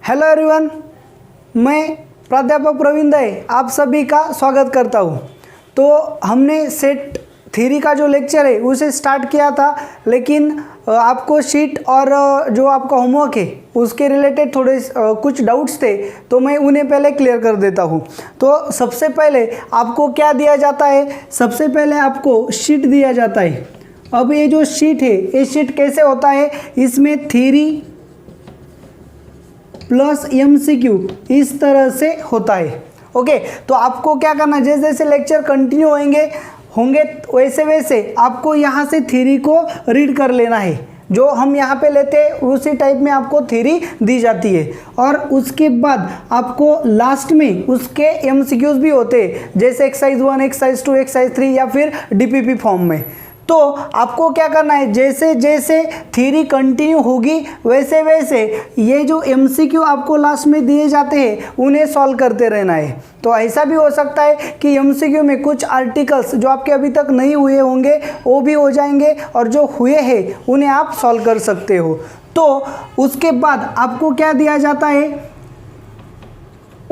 Hello everyone, मैं प्राध्यापक प्रवीण दे आप सभी का स्वागत करता हूँ। तो हमने सेट थ्योरी का जो लेक्चर है उसे स्टार्ट किया था, लेकिन आपको शीट और जो आपका होमवर्क है उसके रिलेटेड थोड़े कुछ डाउट्स थे, तो मैं उन्हें पहले क्लियर कर देता हूँ। तो सबसे पहले आपको क्या दिया जाता है? सबसे पहले आपको शीट दिया जाता है। अब ये जो शीट है, ये शीट कैसे होता है? इसमें थ्योरी प्लस MCQ इस तरह से होता है। ओके, तो आपको क्या करना है, जैसे जैसे लेक्चर कंटिन्यू होंगे वैसे वैसे आपको यहाँ से थ्योरी को रीड कर लेना है। जो हम यहाँ पे लेते हैं उसी टाइप में आपको थ्योरी दी जाती है, और उसके बाद आपको लास्ट में उसके MCQs भी होते हैं, जैसे एक्सरसाइज 1, एक्सरसाइज 2, एक्सरसाइज 3 या फिर DPP फॉर्म में। तो आपको क्या करना है, जैसे जैसे थ्योरी कंटिन्यू होगी वैसे वैसे ये जो MCQ आपको लास्ट में दिए जाते हैं उन्हें सॉल्व करते रहना है। तो ऐसा भी हो सकता है कि MCQ में कुछ आर्टिकल्स जो आपके अभी तक नहीं हुए होंगे वो भी हो जाएंगे, और जो हुए हैं उन्हें आप सॉल्व कर सकते हो। तो उसके बाद आपको क्या दिया जाता है,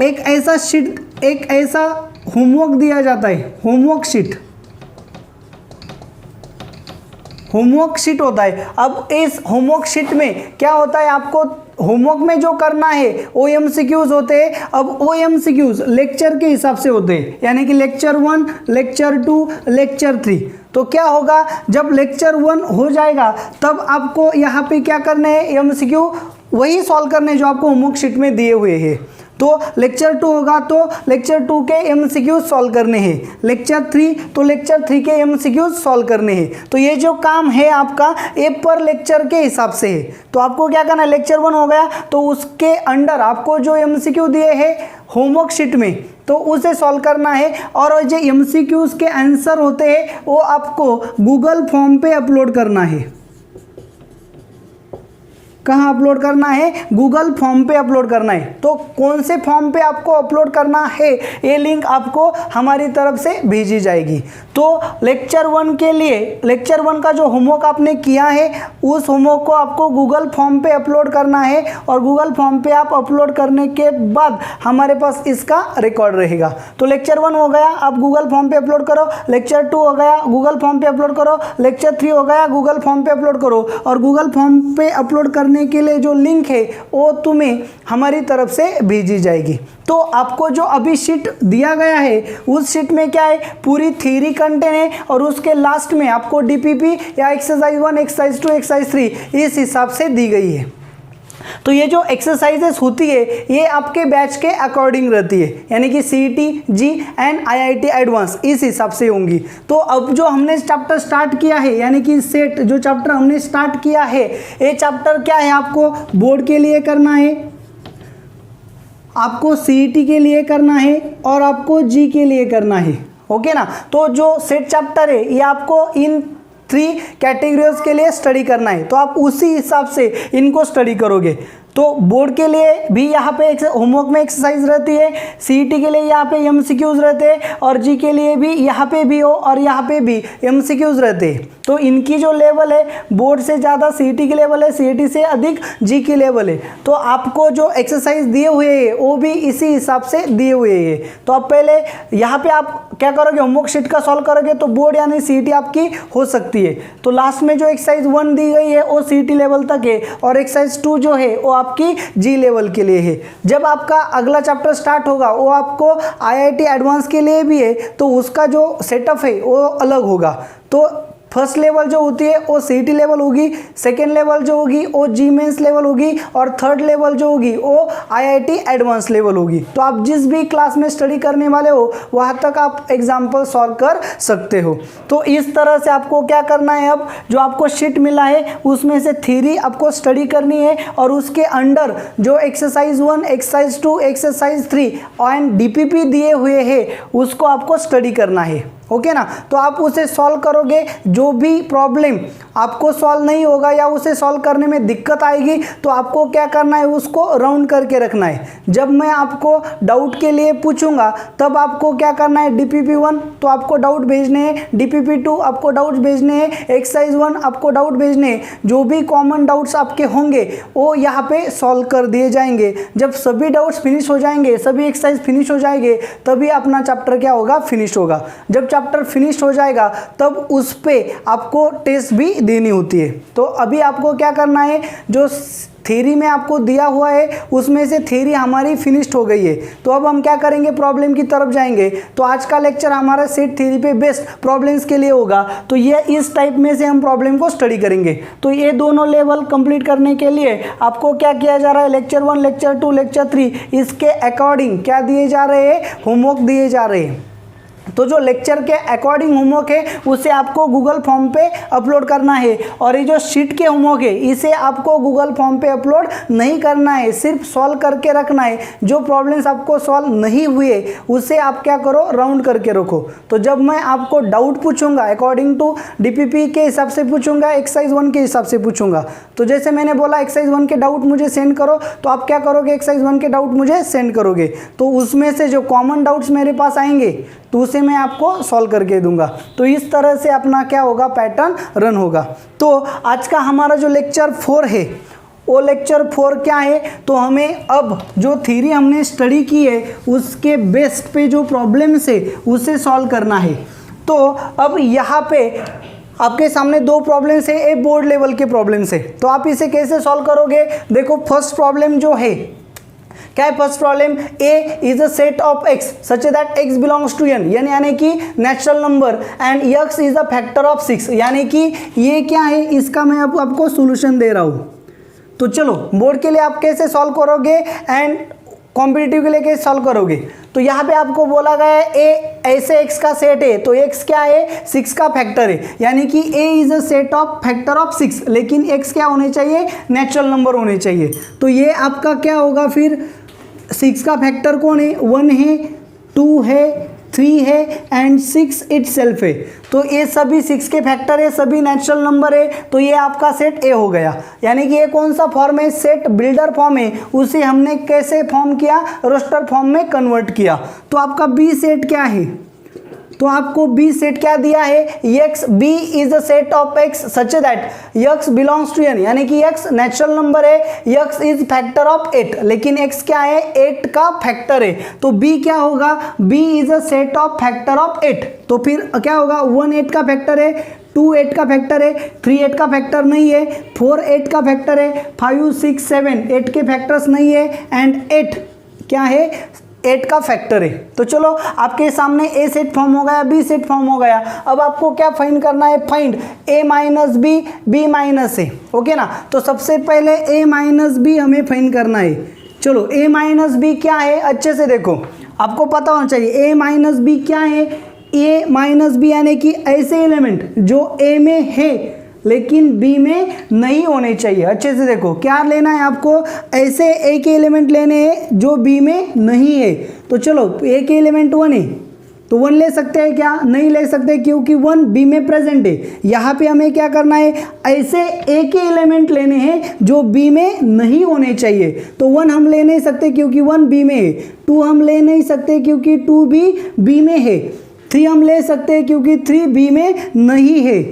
एक ऐसा शीट, एक ऐसा होमवर्क दिया जाता है, होमवर्क शीट होता है। अब इस होमवर्क शीट में क्या होता है, आपको होमवर्क में जो करना है वो MCQs होते हैं। अब वो MCQs लेक्चर के हिसाब से होते हैं, यानी कि लेक्चर 1, लेक्चर 2, लेक्चर 3। तो क्या होगा, जब लेक्चर 1 हो जाएगा तब आपको यहाँ पे क्या करना है, MCQ वही सॉल्व करने जो आपको होमवर्क शीट में दिए हुए हैं। तो लेक्चर 2 होगा तो लेक्चर 2 के MCQ सॉल्व करने हैं, लेक्चर 3 तो लेक्चर 3 के MCQ सॉल्व करने हैं। तो ये जो काम है आपका ये पर लेक्चर के हिसाब से है। तो आपको क्या करना है, लेक्चर 1 हो गया तो उसके अंडर आपको जो MCQ दिए हैं होमवर्क शीट में तो उसे सॉल्व करना है, और जो MCQs के आंसर होते हैं वो आपको गूगल फॉर्म पे अपलोड करना है। कहाँ अपलोड करना है? गूगल फॉर्म पे अपलोड करना है। तो कौन से फॉर्म पे आपको अपलोड करना है ये लिंक आपको हमारी तरफ से भेजी जाएगी। तो लेक्चर 1 के लिए, लेक्चर 1 का जो होमवर्क आपने किया है उस होमवर्क को आपको गूगल फॉर्म पे अपलोड करना है, और गूगल फॉर्म पे आप अपलोड करने के बाद हमारे पास इसका रिकॉर्ड रहेगा। तो लेक्चर 1 हो गया, आप गूगल फॉर्म पे अपलोड करो। लेक्चर 2 हो गया, गूगल फॉर्म पे अपलोड करो। लेक्चर 3 हो गया, गूगल फॉर्म पे अपलोड करो। और गूगल फॉर्म पे अपलोड करने के लिए जो लिंक है वो तुम्हें हमारी तरफ से भेजी जाएगी। तो आपको जो अभी शीट दिया गया है उस शीट में क्या है, पूरी थ्योरी कंटेंट है, और उसके लास्ट में आपको DPP या एक्सरसाइज 1, एक्सरसाइज 2, एक्सरसाइज 3 इस हिसाब से दी गई है। तो ये जो एक्सरसाइजेस होती है ये आपके बैच के अकॉर्डिंग रहती है, यानी कि CET, JEE and IIT advance इस हिसाब से होंगी। तो अब जो हमने चैप्टर स्टार्ट किया है, यानी कि सेट जो चैप्टर हमने स्टार्ट किया है, ये चैप्टर क्या है, आपको बोर्ड के लिए करना है, आपको CET के लिए करना है, और आपको जी के लिए करना है। ओके ना? तो जो सेट चैप्टर है ये आपको इन 3 कैटेगरीज के लिए स्टडी करना है, तो आप उसी हिसाब से इनको स्टडी करोगे। तो बोर्ड के लिए भी यहाँ पे होमवर्क में एक्सरसाइज रहती है, CET के लिए यहाँ पे MCQs रहते हैं, और जी के लिए भी यहाँ पे भी हो और यहाँ पे भी MCQs रहते हैं। तो इनकी जो लेवल है बोर्ड से ज़्यादा CET की लेवल है, CET से अधिक जी की लेवल है। तो आपको जो एक्सरसाइज दिए हुए हैं वो भी इसी हिसाब से दिए हुए हैं। तो आप पहले यहाँ पे आप क्या करोगे, होमवर्क शीट का सॉल्व करोगे तो बोर्ड यानी CET आपकी हो सकती है। तो लास्ट में जो एक्सरसाइज 1 दी गई है वो CET लेवल तक है, और एक्सरसाइज 2 जो है वो आपकी जी लेवल के लिए है। जब आपका अगला चैप्टर स्टार्ट होगा वो आपको IIT एडवांस के लिए भी है, तो उसका जो सेटअप है वो अलग होगा। तो फर्स्ट लेवल जो होती है वो CET लेवल होगी, सेकेंड लेवल जो होगी वो जी मेंस लेवल होगी, और थर्ड लेवल जो होगी वो IIT एडवांस लेवल होगी। तो आप जिस भी क्लास में स्टडी करने वाले हो वहाँ तक आप एग्जाम्पल सॉल्व कर सकते हो। तो इस तरह से आपको क्या करना है, अब जो आपको शीट मिला है उसमें से थ्योरी आपको स्टडी करनी है, और उसके अंडर जो exercise 1, exercise 2, exercise 3 and DPP दिए हुए हैं उसको आपको स्टडी करना है। ओके ना? तो आप उसे सॉल्व करोगे, जो भी प्रॉब्लम आपको सॉल्व नहीं होगा या उसे सॉल्व करने में दिक्कत आएगी तो आपको क्या करना है, उसको राउंड करके रखना है। जब मैं आपको डाउट के लिए पूछूंगा तब आपको क्या करना है, DPP1 तो आपको डाउट भेजने हैं, DPP2 आपको डाउट भेजने हैं, एक्सरसाइज 1 आपको डाउट भेजने हैं। जो भी कॉमन डाउट्स आपके होंगे वो यहाँ पे सॉल्व कर दिए जाएंगे। जब सभी डाउट्स फिनिश हो जाएंगे, सभी एक्सरसाइज फिनिश हो जाएंगे, तभी अपना चैप्टर क्या होगा, फिनिश होगा। जब चैप्टर फिनिश हो जाएगा तब उस पे आपको टेस्ट भी देनी होती है। तो अभी आपको क्या करना है, जो थ्योरी में आपको दिया हुआ है उसमें से थ्योरी हमारी फिनिश्ड हो गई है। तो अब हम क्या करेंगे, प्रॉब्लम की तरफ जाएंगे। तो आज का लेक्चर हमारा सेट थ्योरी पे बेस्ट प्रॉब्लम्स के लिए होगा। तो ये इस टाइप में से हम प्रॉब्लम को स्टडी करेंगे। तो ये दोनों लेवल कंप्लीट करने के लिए आपको क्या किया जा रहा है, लेक्चर 1, लेक्चर 2, लेक्चर 3 इसके अकॉर्डिंग क्या दिए जा रहे हैं, होमवर्क दिए जा रहे हैं। तो जो लेक्चर के अकॉर्डिंग होमवर्क है उसे आपको गूगल फॉर्म पे अपलोड करना है, और ये जो शीट के होमवर्क है इसे आपको गूगल फॉर्म पे अपलोड नहीं करना है, सिर्फ सॉल्व करके रखना है। जो प्रॉब्लम्स आपको सॉल्व नहीं हुए उसे आप क्या करो, राउंड करके रखो। तो जब मैं आपको डाउट पूछूंगा अकॉर्डिंग टू DPP के हिसाब से पूछूंगा, एक्सरसाइज 1 के हिसाब से पूछूंगा। तो जैसे मैंने बोला एक्सरसाइज 1 के डाउट मुझे सेंड करो, तो आप क्या करोगे, एक्सरसाइज 1 के डाउट मुझे सेंड करोगे। तो उसमें से जो कॉमन डाउट्स मेरे पास आएंगे तो उसे मैं आपको सॉल्व करके दूंगा। तो इस तरह से अपना क्या होगा, पैटर्न रन होगा। तो आज का हमारा जो लेक्चर 4 है वो लेक्चर 4 क्या है, तो हमें अब जो थ्योरी हमने स्टडी की है उसके बेस्ट पे जो प्रॉब्लम्स है उसे सॉल्व करना है। तो अब यहाँ पे आपके सामने 2 प्रॉब्लम्स है, एक बोर्ड लेवल के प्रॉब्लम्स है। तो आप इसे कैसे सॉल्व करोगे, देखो फर्स्ट प्रॉब्लम जो है क्या है, first problem, A is a set of x such that X belongs to N, यानी कि natural number, and X is a factor of 6, यानी कि ये क्या है, इसका मैं आपको सॉल्यूशन दे रहा हूं। तो चलो बोर्ड के लिए आप कैसे सॉल्व करोगे एंड कॉम्पिटिटिव के लिए कैसे सॉल्व करोगे। तो यहाँ पे आपको बोला गया है ए ऐसे एक्स का सेट है, तो एक्स क्या है, 6 का फैक्टर है, यानी कि A is a set of factor of 6, लेकिन एक्स क्या होने चाहिए, नेचुरल नंबर होने चाहिए। तो ये आपका क्या होगा, फिर 6 का फैक्टर कौन है, 1 है, 2 है, 3 है एंड 6 इटसेल्फ है। तो ये सभी 6 के फैक्टर है, सभी नेचुरल नंबर है। तो ये आपका सेट ए हो गया, यानी कि ये कौन सा फॉर्म है, सेट बिल्डर फॉर्म है। उसे हमने कैसे फॉर्म किया, रोस्टर फॉर्म में कन्वर्ट किया। तो आपका बी सेट क्या है, तो आपको बी सेट क्या दिया है, X, B is a set of x such that X belongs to N, यानी कि एक्स नेचुरल नंबर है, एक्स इज फैक्टर ऑफ 8, लेकिन एक्स क्या है, 8 का फैक्टर है। तो बी क्या होगा, B is a set of factor of 8। तो फिर क्या होगा, 1 8 का फैक्टर है, 2 8 का फैक्टर है, 3 8 का फैक्टर नहीं है, 4 8 का फैक्टर है, 5 6 7 8 के फैक्टर्स नहीं है, एंड 8 क्या है, 8 का फैक्टर है। तो चलो आपके सामने ए सेट फॉर्म हो गया, बी सेट फॉर्म हो गया। अब आपको क्या फाइंड करना है, फाइंड ए माइनस बी, बी माइनस ए, ओके ना। तो सबसे पहले ए माइनस बी हमें फाइंड करना है। चलो ए माइनस बी क्या है, अच्छे से देखो, आपको पता होना चाहिए ए माइनस बी क्या है। ए माइनस बी यानी कि ऐसे एलिमेंट जो ए में है लेकिन बी में नहीं होने चाहिए। अच्छे से देखो, क्या लेना है आपको, ऐसे ए के एलिमेंट लेने हैं जो बी में नहीं है। तो चलो ए के एलिमेंट 1 है तो 1 ले सकते हैं क्या, नहीं ले सकते, क्योंकि 1 बी में प्रेजेंट है। यहाँ पे हमें क्या करना है, ऐसे ए के एलिमेंट लेने हैं जो बी में नहीं होने चाहिए। तो 1 हम ले नहीं सकते क्योंकि 1 बी में है, 2 हम ले नहीं सकते क्योंकि 2 भी बी में है, 3 हम ले सकते हैं क्योंकि 3 बी में नहीं है,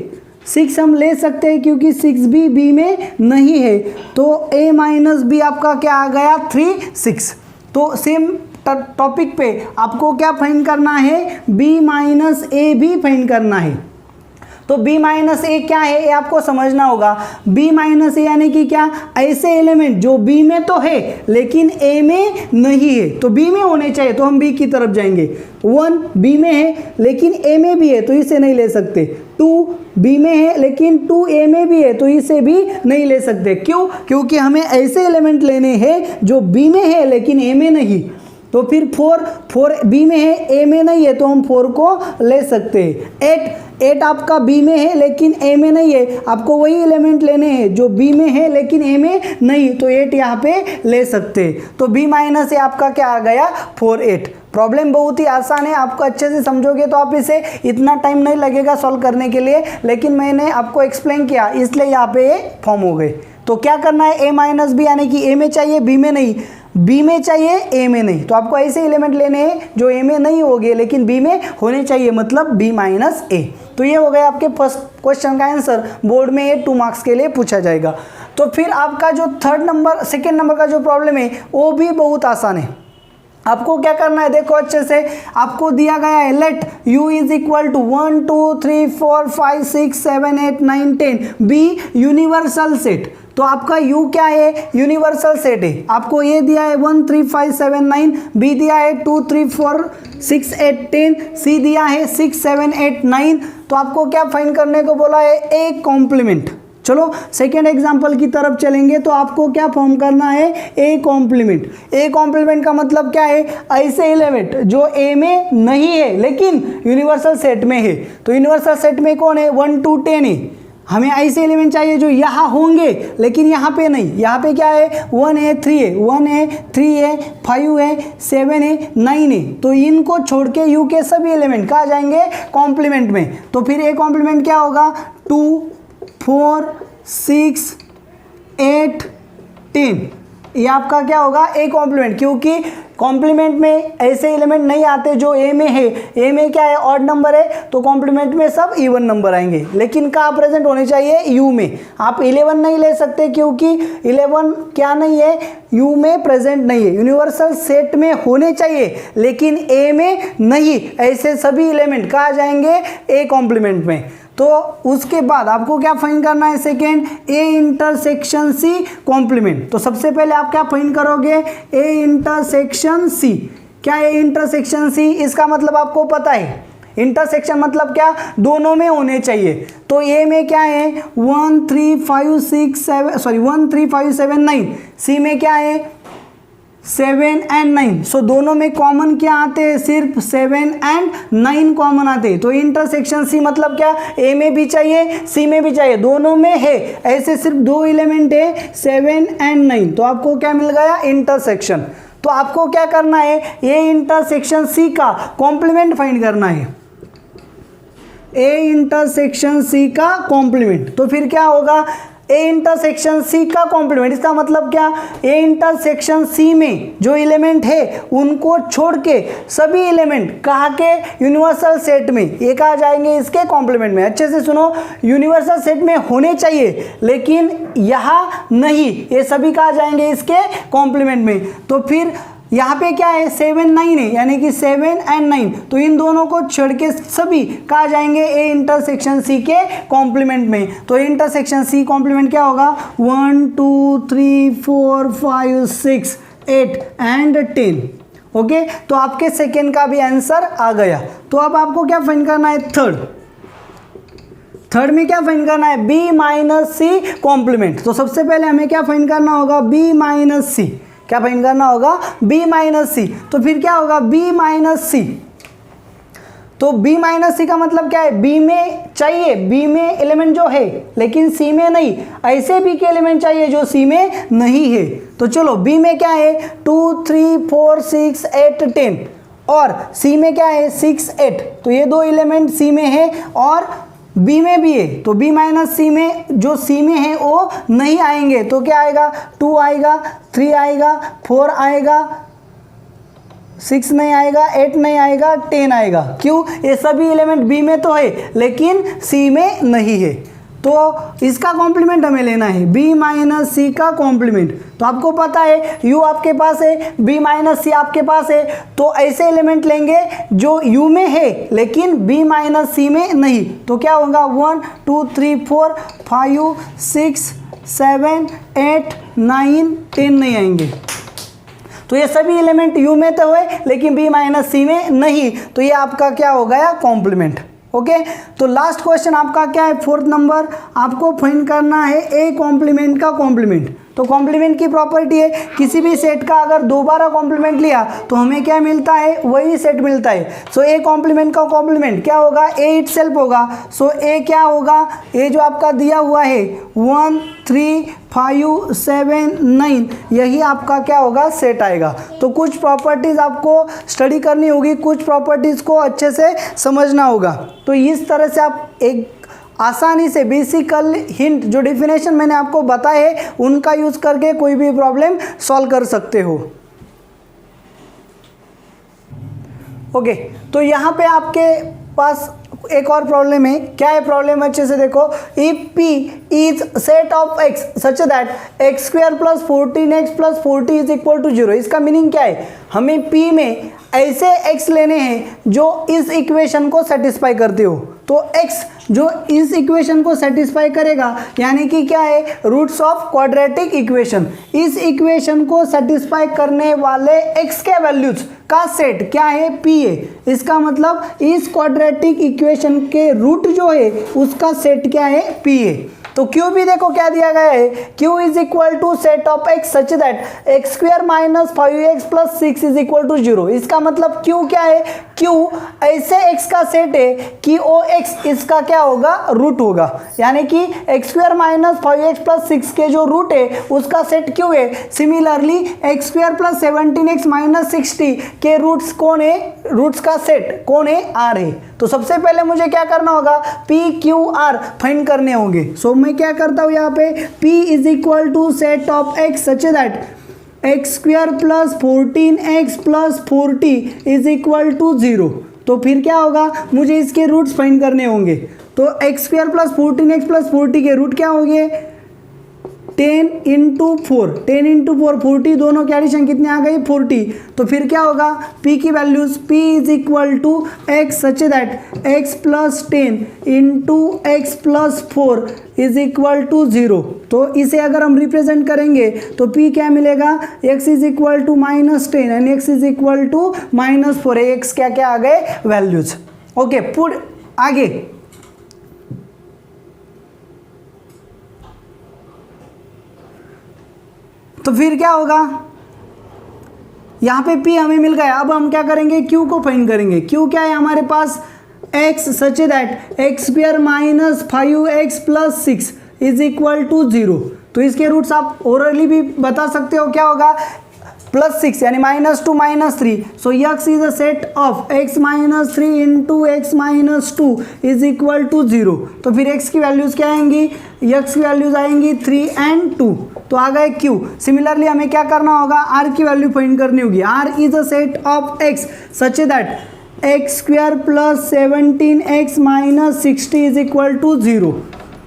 6 हम ले सकते हैं क्योंकि 6 भी बी में नहीं है। तो a माइनस बी आपका क्या आ गया, 3 6। तो सेम टॉपिक पे आपको क्या फाइंड करना है, b माइनस ए भी फाइंड करना है। तो b माइनस ए क्या है, ये आपको समझना होगा। b माइनस ए यानी कि क्या, ऐसे एलिमेंट जो b में तो है लेकिन a में नहीं है, तो b में होने चाहिए, तो हम b की तरफ जाएंगे। 1 b में है लेकिन a में भी है तो इसे नहीं ले सकते, 2 b में है लेकिन 2 a में भी है तो इसे भी नहीं ले सकते। क्यों, क्योंकि हमें ऐसे एलिमेंट लेने हैं जो b में है लेकिन a में नहीं। तो फिर 4 बी में है, ए में नहीं है, तो हम 4 को ले सकते हैं। 8 आपका बी में है लेकिन ए में नहीं है, आपको वही एलिमेंट लेने हैं जो बी में है लेकिन ए में नहीं, तो 8 यहाँ पे ले सकते हैं। तो बी माइनस ए आपका क्या आ गया 4 8। प्रॉब्लम बहुत ही आसान है, आपको अच्छे से समझोगे तो आप इसे इतना टाइम नहीं लगेगा सॉल्व करने के लिए, लेकिन मैंने आपको एक्सप्लेन किया इसलिए यहाँ पे ये फॉर्म हो गए। तो क्या करना है, ए माइनस बी, यानी कि ए में चाहिए बी में नहीं, बी में चाहिए ए में नहीं, तो आपको ऐसे एलिमेंट लेने हैं जो ए में नहीं होंगे लेकिन बी में होने चाहिए, मतलब बी माइनस ए। तो ये हो गया आपके फर्स्ट क्वेश्चन का आंसर। बोर्ड में ये 2 मार्क्स के लिए पूछा जाएगा। तो फिर आपका जो सेकेंड नंबर का जो प्रॉब्लम है वो भी बहुत आसान है। आपको क्या करना है, देखो अच्छे से, आपको दिया गया है let u is equal to 1 2 3 4 5 6 7 8 9 10 B universal set. तो आपका u क्या है, यूनिवर्सल सेट है। आपको ये दिया है 1 3 5 7 9, बी दिया है 2 3 4 6 8 10, सी दिया है 6 7 8 9। तो आपको क्या फाइंड करने को बोला है, ए कॉम्प्लीमेंट। चलो सेकेंड एग्जाम्पल की तरफ चलेंगे। तो आपको क्या फॉर्म करना है, ए कॉम्प्लीमेंट। ए कॉम्प्लीमेंट का मतलब क्या है, ऐसे एलिमेंट जो ए में नहीं है लेकिन यूनिवर्सल सेट में है। तो यूनिवर्सल सेट में कौन है, 1 2 10 है। हमें ऐसे एलिमेंट चाहिए जो यहाँ होंगे लेकिन यहाँ पे नहीं। यहाँ पे क्या है, 1 है 3 है, 1 है 3 है 5 है 7 है 9 है। तो इनको छोड़ के यू के सभी एलिमेंट कहाँ जाएंगे, कॉम्प्लीमेंट में। तो फिर ए कॉम्प्लीमेंट क्या होगा, 2 4 6 8 10, ये आपका क्या होगा, ए कॉम्प्लीमेंट। क्योंकि कॉम्प्लीमेंट में ऐसे एलिमेंट नहीं आते जो ए में है, ए में क्या है, ऑड नंबर है, तो कॉम्प्लीमेंट में सब इवन नंबर आएंगे, लेकिन कहाँ प्रेजेंट होने चाहिए, यू में। आप 11 नहीं ले सकते क्योंकि 11 क्या नहीं है, यू में प्रेजेंट नहीं है। यूनिवर्सल सेट में होने चाहिए लेकिन ए में नहीं। ऐसे सभी एलिमेंट कहाँ जाएंगे, ए कॉम्प्लीमेंट में। तो उसके बाद आपको क्या फाइंड करना है, second, A intersection C complement. तो सबसे पहले आप क्या फाइंड करोगे, ए इंटरसेक्शन सी। क्या ए इंटरसेक्शन सी, इसका मतलब आपको पता है, इंटरसेक्शन मतलब क्या, दोनों में होने चाहिए। तो ए में क्या है, 1 3 5 7 9, सी में क्या है 7 and 9। सो दोनों में कॉमन क्या आते हैं, सिर्फ 7 and 9 कॉमन आते हैं। तो इंटरसेक्शन सी मतलब क्या, ए में भी चाहिए सी में भी चाहिए, दोनों में है। ऐसे सिर्फ 2 एलिमेंट है 7 and 9, तो आपको क्या मिल गया, इंटरसेक्शन। तो आपको क्या करना है, ए इंटरसेक्शन सी का कॉम्प्लीमेंट फाइंड करना है, ए इंटरसेक्शन सी का कॉम्प्लीमेंट। तो फिर क्या होगा, ए इंटरसेक्शन सी का कॉम्प्लीमेंट, इसका मतलब क्या, ए इंटरसेक्शन सी में जो एलिमेंट है उनको छोड़ के सभी एलिमेंट कहाँ के, यूनिवर्सल सेट में, ये कहाँ जाएंगे, इसके कॉम्प्लीमेंट में। अच्छे से सुनो, यूनिवर्सल सेट में होने चाहिए लेकिन यहाँ नहीं, ये सभी कहाँ जाएंगे, इसके कॉम्प्लीमेंट में। तो फिर यहाँ पे क्या है, 7 9 है, यानी कि 7 and 9, तो इन दोनों को छोड़ के सभी कहाँ जाएंगे, ए इंटरसेक्शन सी के कॉम्प्लीमेंट में। तो इंटरसेक्शन सी कॉम्प्लीमेंट क्या होगा, 1 2 3 4 5 6 8 and 10। ओके, तो आपके सेकेंड का भी आंसर आ गया। तो अब आपको क्या फाइंड करना है, थर्ड में क्या फाइंड करना है, बी माइनस सी कॉम्प्लीमेंट। तो सबसे पहले हमें क्या फाइंड करना होगा, बी माइनस सी। क्या फाइंड करना होगा, बी माइनस सी। तो फिर क्या होगा, बी माइनस सी। तो बी माइनस सी का मतलब क्या है, बी में चाहिए, बी में एलिमेंट जो है लेकिन सी में नहीं, ऐसे बी के एलिमेंट चाहिए जो सी में नहीं है। तो चलो बी में क्या है, 2 3 4 6 8 10, और सी में क्या है 6 8। तो ये 2 एलिमेंट सी में है और बी में भी है। तो बी माइनस सी में जो सी में है वो नहीं आएंगे, तो क्या आएगा, 2 आएगा, 3 आएगा, 4 आएगा, 6 नहीं आएगा, 8 नहीं आएगा, 10 आएगा। क्यों, ये सभी एलिमेंट बी में तो है लेकिन सी में नहीं है। तो इसका कॉम्प्लीमेंट हमें लेना है, बी माइनस सी का कॉम्प्लीमेंट। तो आपको पता है यू आपके पास है, बी माइनस सी आपके पास है, तो ऐसे एलिमेंट लेंगे जो यू में है लेकिन बी माइनस सी में नहीं। तो क्या होगा, 1 2 3 4 5 6 7 8 9 10 नहीं आएंगे। तो ये सभी एलिमेंट यू में तो है लेकिन बी माइनस सी में नहीं, तो ये आपका क्या हो गया, कॉम्प्लीमेंट। ओके, तो लास्ट क्वेश्चन आपका क्या है, 4th नंबर, आपको फाइंड करना है ए कॉम्प्लीमेंट का कॉम्प्लीमेंट। तो कॉम्प्लीमेंट की प्रॉपर्टी है, किसी भी सेट का अगर दोबारा कॉम्प्लीमेंट लिया तो हमें क्या मिलता है, वही सेट मिलता है। सो ए कॉम्प्लीमेंट का कॉम्प्लीमेंट क्या होगा, ए इटसेल्फ होगा। सो ए क्या होगा, ए जो आपका दिया हुआ है 1 3 5 7 9, यही आपका क्या होगा, सेट आएगा। तो कुछ प्रॉपर्टीज़ आपको स्टडी करनी होगी, कुछ प्रॉपर्टीज़ को अच्छे से समझना होगा। तो इस तरह से आप एक आसानी से बेसिकल हिंट जो डेफिनेशन मैंने आपको बताए है उनका यूज़ करके कोई भी प्रॉब्लम सॉल्व कर सकते हो। ओके, तो यहाँ पे आपके पास एक और प्रॉब्लम है। क्या है प्रॉब्लम, अच्छे से देखो। If p is set of x such that x square plus 14x plus 40 is equal to 0। इसका मीनिंग क्या है, हमें p में ऐसे x लेने हैं जो इस इक्वेशन को सेटिस्फाई करते हो। तो x जो इस इक्वेशन को सेटिस्फाई करेगा यानी कि क्या है, रूट्स ऑफ क्वाड्रेटिक इक्वेशन। इस इक्वेशन को सेटिस्फाई करने वाले x के वैल्यूज का सेट क्या है, p है। इसका मतलब इस क्वाड्रेटिक इक्वेशन के रूट जो है उसका सेट क्या है, p है। तो q भी देखो क्या दिया गया है, q is equal to set of x such that X square minus 5x plus 6 is equal to 0। इसका मतलब q क्या है, q ऐसे x का सेट है कि ओ x इसका क्या होगा, रूट होगा। यानी कि x square minus 5x plus 6 के जो रूट है उसका सेट q है। Similarly x square plus 17x minus 60 के रूट्स कौन है, रूट्स का सेट कौन है, r है। तो सबसे पहले मुझे क्या करना होगा, p q r फाइंड करने होंगे। सो मैं क्या करता हूँ यहाँ पे, p is equal to set of x such that X square plus 14x plus 40 is equal to 0। तो फिर क्या होगा, मुझे इसके रूट्स फाइंड करने होंगे। तो x square plus 14x plus 40 के रूट क्या होंगे, 10 इंटू 4, 10 इंटू 4 40, दोनों की एडिशन कितनी आ गई, 40। तो फिर क्या होगा, p की values p is equal to X such that X plus 10 into X plus 4 is equal to 0। तो इसे अगर हम रिप्रेजेंट करेंगे तो p क्या मिलेगा, x is equal to minus 10 and x is equal to minus 4। x क्या क्या आ गए, वैल्यूज। ओके, पुट आगे। तो फिर क्या होगा, यहाँ पे p हमें मिल गया। अब हम क्या करेंगे, q को फाइंड करेंगे। q क्या है हमारे पास, x such that X square minus 5x plus 6 is equal to 0। तो इसके रूट्स आप ओरली भी बता सकते हो, क्या होगा, प्लस 6 यानी minus 2 minus 3। So x is a set of x minus 3 into X minus 2 is equal to 0। तो फिर x की वैल्यूज क्या आएंगी, x की वैल्यूज आएंगी 3 एंड 2। तो आ गए q। सिमिलरली हमें क्या करना होगा, r की वैल्यू फाइंड करनी होगी। r is a set of x such that X square plus 17x minus 60 is equal to 0।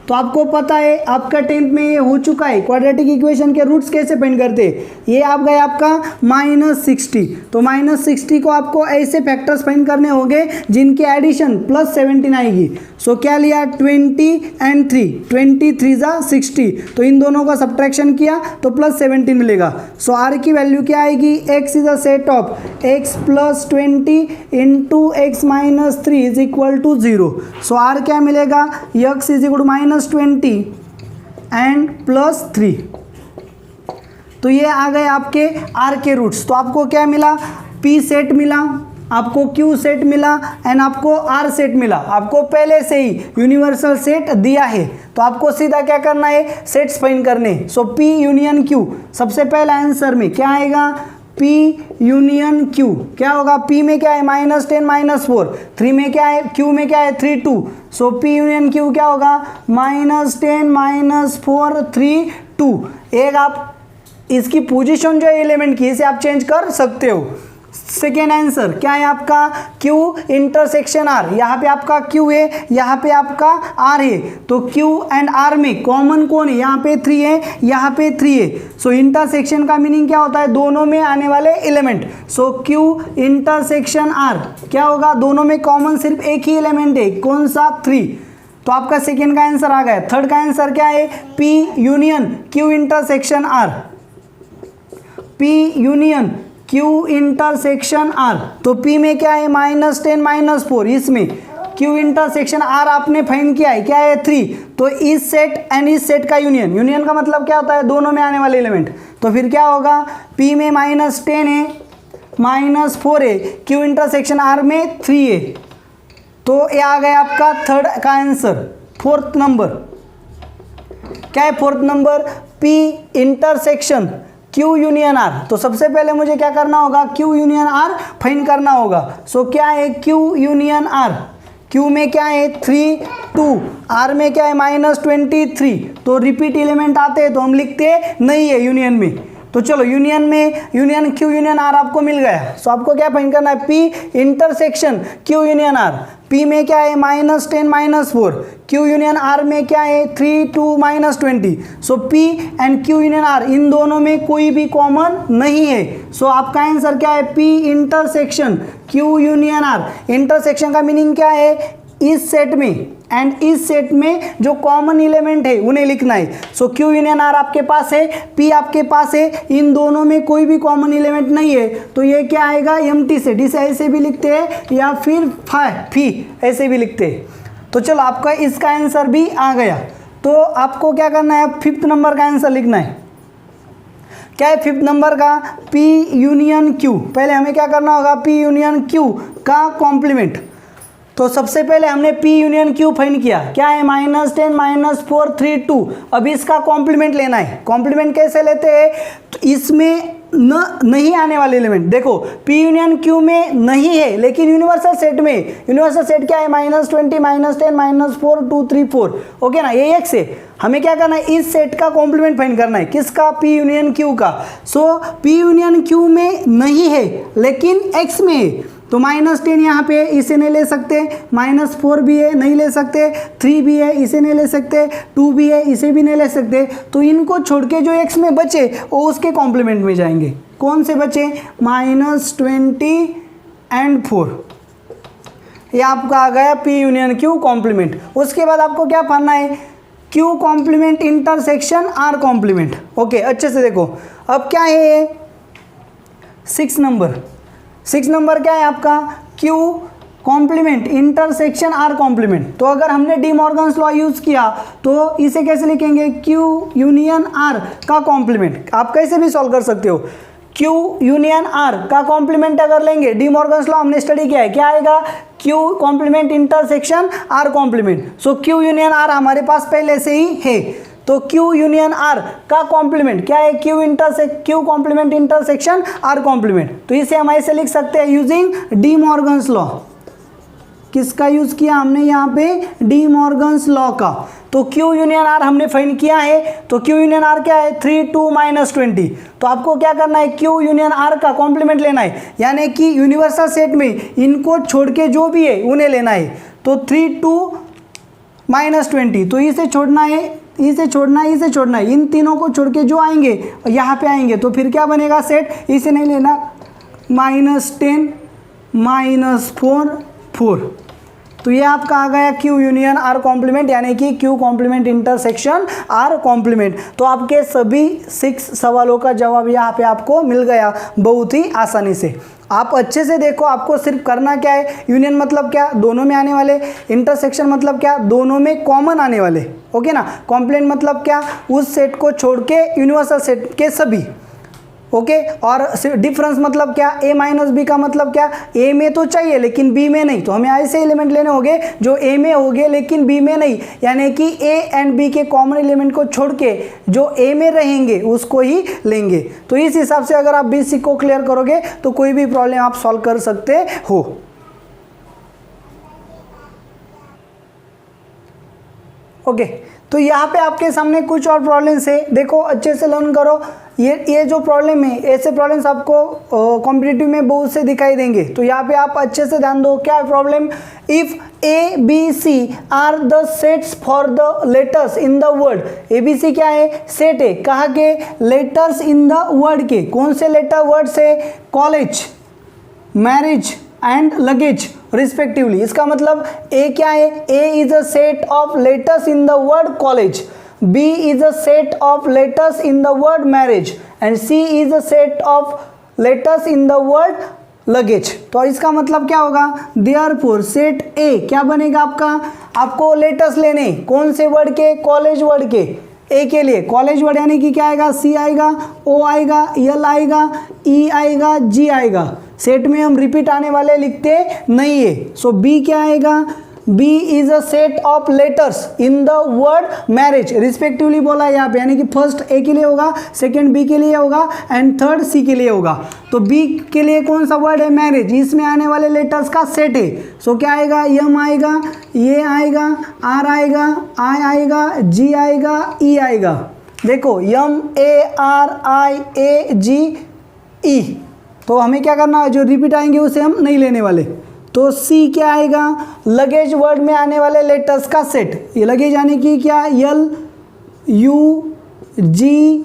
तो आपको पता है, आपका 10th में ये हो चुका है, क्वाड्रेटिक इक्वेशन के रूट्स कैसे फाइंड करते हैं। ये आप गए आपका माइनस 60, तो माइनस 60 को आपको ऐसे फैक्टर्स फाइंड करने होंगे जिनकी एडिशन प्लस 17 आएगी। सो क्या लिया, 20 एंड 3, 23 जा 60, तो इन दोनों का सब्ट्रैक्शन किया तो प्लस 17 मिलेगा। सो r की वैल्यू क्या आएगी, x is a set of x plus 20 into X minus 3 is equal to 0। So r क्या मिलेगा, x is equal to minus 20 and plus 3। तो ये आ गए आपके r के रूट्स। तो आपको क्या मिला, p सेट मिला, आपको q सेट मिला एंड आपको r सेट मिला। आपको पहले से ही यूनिवर्सल सेट दिया है तो आपको सीधा क्या करना है, सेट्स फाइंड करने। सो p यूनियन q, सबसे पहला आंसर में क्या आएगा, p यूनियन q क्या होगा, p में क्या है माइनस 10 माइनस 4, 3 में क्या है, q में क्या है 3 2। सो p यूनियन q क्या होगा, माइनस 10 माइनस 4 3 2। एक आप इसकी पोजीशन जो है एलिमेंट की, इसे आप चेंज कर सकते हो। सेकेंड आंसर क्या है आपका, Q इंटरसेक्शन R। यहाँ पे आपका Q है, यहाँ पे आपका R है। तो Q एंड R में कॉमन कौन है, यहाँ पे 3 है, यहाँ पे 3 है। सो इंटरसेक्शन का मीनिंग क्या होता है, दोनों में आने वाले एलिमेंट। सो Q इंटरसेक्शन R क्या होगा, दोनों में कॉमन सिर्फ एक ही एलिमेंट है, कौन सा, 3। तो आपका सेकेंड का आंसर आ गया। थर्ड का आंसर क्या है, P union Q intersection R, P union Q intersection R। तो P में क्या है माइनस 10 माइनस 4, इसमें क्यू इंटरसेक्शन आर आपने फाइंड किया है, क्या है 3, तो इस सेट एंड इस सेट का यूनियन, यूनियन का मतलब क्या होता है, दोनों में आने वाले एलिमेंट, तो फिर क्या होगा P में -10 है -4 है, क्यू इंटरसेक्शन आर में 3 है, तो ये आ गया आपका थर्ड का आंसर। फोर्थ नंबर क्या है, fourth number P intersection Q union R, तो सबसे पहले मुझे क्या करना होगा, Q यूनियन R फाइंड करना होगा। सो क्या है Q यूनियन R, Q में क्या है 3 2, R में क्या है -23, तो रिपीट एलिमेंट आते हैं तो हम लिखते हैं नहीं है यूनियन में, तो चलो यूनियन में यूनियन Q यूनियन R आपको मिल गया। सो आपको क्या फाइंड करना है, P intersection Q union R, P में क्या है -10 -4, Q यूनियन R में क्या है 3 2 -20, सो P and Q union R इन दोनों में कोई भी कॉमन नहीं है, सो आपका आंसर क्या है, P intersection Q union R। Intersection का मीनिंग क्या है, इस सेट में एंड इस सेट में जो कॉमन एलिमेंट है उन्हें लिखना है। सो Q यूनियन R आपके पास है, P आपके पास है, इन दोनों में कोई भी कॉमन एलिमेंट नहीं है, तो ये क्या आएगा एम्प्टी सेट, इसे ऐसे भी लिखते हैं या फिर फी ऐसे भी लिखते हैं। तो चलो आपका इसका आंसर भी आ गया। तो आपको क्या करना है, फिफ्थ नंबर का आंसर लिखना है। क्या है फिफ्थ नंबर का, P यूनियन Q। पहले हमें क्या करना होगा, P यूनियन Q का कॉम्प्लीमेंट। तो सबसे पहले हमने P यूनियन Q फाइंड किया, क्या है -10 -4 3 2। अब इसका कॉम्प्लीमेंट लेना है। कॉम्प्लीमेंट कैसे लेते हैं, तो इसमें नहीं आने वाले एलिमेंट, देखो P यूनियन Q में नहीं है लेकिन यूनिवर्सल सेट में, यूनिवर्सल सेट क्या है -20 -10 -4 2 3 4, ओके ना, ये x है। हमें क्या करना है, इस सेट का कॉम्प्लीमेंट फाइंड करना है, किसका, P यूनियन Q का। सो P यूनियन Q में नहीं है लेकिन x में है, तो -10 यहाँ पे इसे नहीं ले सकते, -4 भी है नहीं ले सकते, 3 भी है इसे नहीं ले सकते, 2 भी है इसे भी नहीं ले सकते, तो इनको छोड़ के जो x में बचे वो उसके कॉम्प्लीमेंट में जाएंगे। कौन से बचे, -20 एंड 4, ये आपका आ गया P यूनियन Q कॉम्प्लीमेंट। उसके बाद आपको क्या पढ़ना है, Q complement intersection R complement. Okay अच्छे से देखो, अब क्या है ये 6 नंबर क्या है आपका, Q complement intersection R complement. तो अगर हमने डी मॉर्गन्स लॉ यूज किया तो इसे कैसे लिखेंगे, Q यूनियन R का कॉम्प्लीमेंट। आप कैसे भी सॉल्व कर सकते हो, Q यूनियन R का कॉम्प्लीमेंट अगर लेंगे, डी मॉर्गन्स लॉ हमने स्टडी किया है, क्या आएगा, Q complement intersection R complement. So Q union R हमारे पास पहले से ही है, तो Q यूनियन R का कॉम्प्लीमेंट क्या है, Q complement intersection R complement. तो इसे हम ऐसे लिख सकते हैं यूजिंग डी मॉर्गन्स लॉ। किसका यूज किया हमने यहाँ पे, डी मॉर्गन्स लॉ का। तो Q यूनियन R हमने फाइंड किया है, तो Q यूनियन R क्या है 3 2 -20। तो आपको क्या करना है, Q यूनियन R का कॉम्प्लीमेंट लेना है, यानी कि यूनिवर्सल सेट में इनको छोड़ के जो भी है उन्हें लेना है। तो 3 2 -20, तो इसे छोड़ना है, इसे छोड़ना है, इसे छोड़ना है, इन तीनों को छोड़ के जो आएंगे यहाँ पे आएंगे, तो फिर क्या बनेगा सेट, इसे नहीं लेना, -10 -4 4। तो ये आपका आ गया Q यूनियन R कॉम्प्लीमेंट, यानी कि Q complement intersection R complement. तो आपके सभी 6 सवालों का जवाब यहाँ पे आपको मिल गया बहुत ही आसानी से। आप अच्छे से देखो, आपको सिर्फ करना क्या है, यूनियन मतलब क्या, दोनों में आने वाले, इंटरसेक्शन मतलब क्या, दोनों में कॉमन आने वाले, ओके ना, कॉम्प्लीमेंट मतलब क्या, उस सेट को छोड़ के यूनिवर्सल सेट के सभी, ओके। और डिफरेंस मतलब क्या, A माइनस बी का मतलब क्या, A में तो चाहिए लेकिन B में नहीं, तो हमें ऐसे एलिमेंट लेने होंगे जो A में होंगे लेकिन B में नहीं, यानी कि A एंड B के कॉमन एलिमेंट को छोड़ के जो A में रहेंगे उसको ही लेंगे। तो इस हिसाब से अगर आप बेसिक को क्लियर करोगे तो कोई भी प्रॉब्लम आप सॉल्व कर सकते हो। ओके तो यहाँ पे आपके सामने कुछ और प्रॉब्लम्स है, देखो अच्छे से लर्न करो। ये जो प्रॉब्लम है, ऐसे प्रॉब्लम्स आपको कॉम्पिटिटिव में बहुत से दिखाई देंगे, तो यहाँ पे आप अच्छे से ध्यान दो। क्या है problem, if A B C are the sets for the letters in the word. A B C क्या है, सेट है, कहाँ के, लेटर्स इन द वर्ड के। कौन से लेटर वर्ड्स है, college, marriage and luggage respectively. इसका मतलब ए क्या है, A is a set of letters in the word college, B is a set of letters in the word marriage and C is a set of letters in the word luggage. तो इसका मतलब क्या होगा, therefore set ए क्या बनेगा आपका, आपको letters लेने कौन से वर्ड के, कॉलेज वर्ड के। ए के लिए कॉलेज वर्ड यानी कि क्या आएगा, सी आएगा, ओ आएगा, एल आएगा, ई आएगा, जी आएगा। सेट में हम रिपीट आने वाले लिखते नहीं है। सो बी क्या आएगा, B is a set of letters in the word marriage respectively बोला है यहाँ पे, यानी कि फर्स्ट ए के लिए होगा, सेकंड बी के लिए होगा एंड थर्ड सी के लिए होगा। तो बी के लिए कौन सा वर्ड है, मैरिज, इसमें आने वाले लेटर्स का सेट है। सो क्या आएगा, एम आएगा, ए आएगा, आर आएगा, आई आएगा, जी आएगा, ई आएगा। देखो एम ए आर आई ए जी ई, तो हमें क्या करना है, जो रिपीट आएंगे उसे हम नहीं लेने वाले। तो सी क्या आएगा, लगेज वर्ड में आने वाले लेटर्स का सेट। ये लगेज यानी कि क्या, एल यू जी